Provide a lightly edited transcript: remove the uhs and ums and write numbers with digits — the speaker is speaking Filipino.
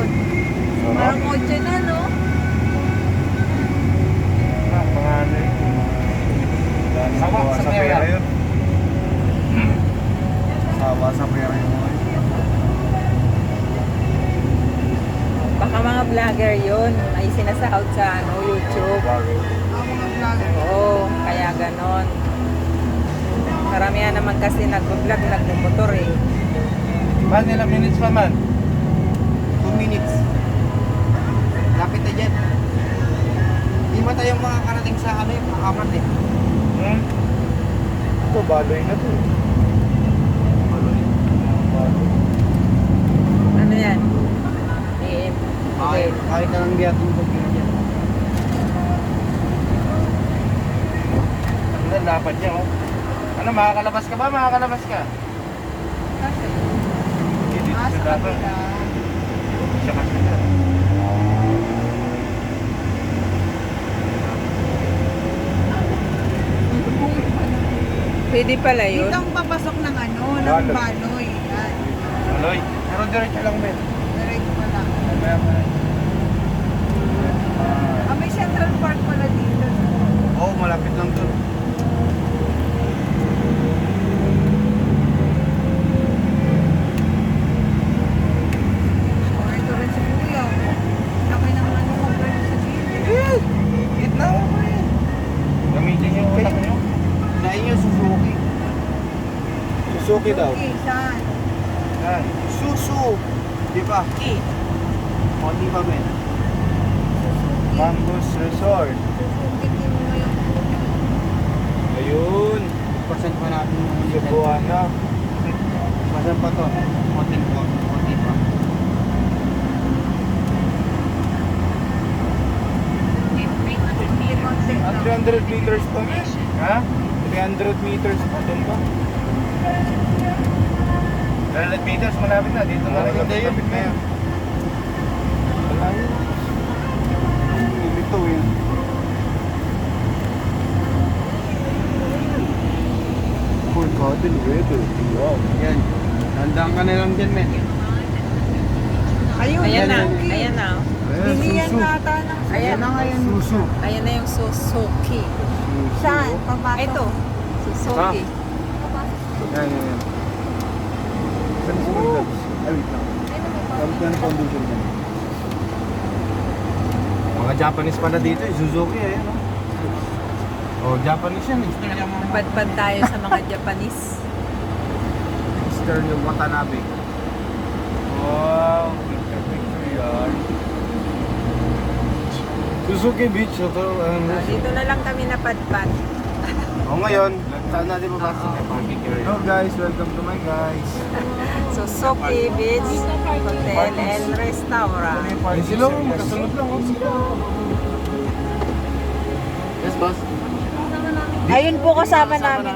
yun. Parang 8 na, no? Mga ano yun. Sawa sa pera yun. Sawa sa pera yun. Baka mga vlogger yun. May sinasahod sa YouTube. Oo, kaya ganon. Karamihan naman kasi nag-vlog, nagmumotor eh. Man, ilang minutes pa man? 2 minutes. Lapit na dyan. Hindi ba tayo makakarating sa ano yung makakamad eh? Ito, baloy na to. Ano yan? AM. Okay. Kahit na lang biyatin ko dyan. Ang dapat niya, oh. Ano, makakalabas ka ba? Makakalabas ka? Kasi, Hindi, dito sa sa dapat. kabila. Siya kasi na. Pwede pala yun. Dito ang papasok ng ano, ng Baloy. baloy. Yan. Baloy. Pero diretso lang, Ben. Diretso pa lang. Mamaya pa. Ah, may Central Park pala dito. Oo, malapit lang doon. Oh, ito rin si Kuya. Laki ng ano mo, pero sa gilid. Gitna mo pa yan. Gamitin yung utak nyo. Dahil yung Suzuki. Suzuki daw. Okay, saan? Yan. Susu. Di ba? Okay. O, di ba, Ben? Campus Resort. Susukitin mo yung Ayun. Percent pa natin yung Cebuana. Masan pa to? Hotel po. Hotel pa. konti. 300 meters pa. Ha? 300 meters pa doon pa. 300 meters, malapit na. Dito na rin. Maganda yun. Malapit na yan. Wala yun. Ito yun. Full cotton weather. Wow. Yan. Tandaan ka na lang dyan, men. Ayun, Ayan na. Suzuki. Ayan na. Bilihan Susu. nata ng Ayan na ngayon. Susu. Ayan na yung Suzuki. Saan? Papasok. Ito. Suzuki. Yan, yan, yan. Saan si Gloves? Ay, wait lang. Kampiyan foundation yan. Mga Japanese pala dito, Suzuki eh, no? Oh, Japanese yan eh. Padpad tayo sa mga Japanese. Mr. Watanabe. Wow, picture yan. Suzuki Beach Hotel and Dito na lang kami napadpad. Oh, ngayon, saan natin papasok? Hello guys, welcome to my guys. Suzuki Beach Hotel and Restaurant. Ay, sila, magkasunod lang. Oh. Yes, boss. Ayun po kasama namin.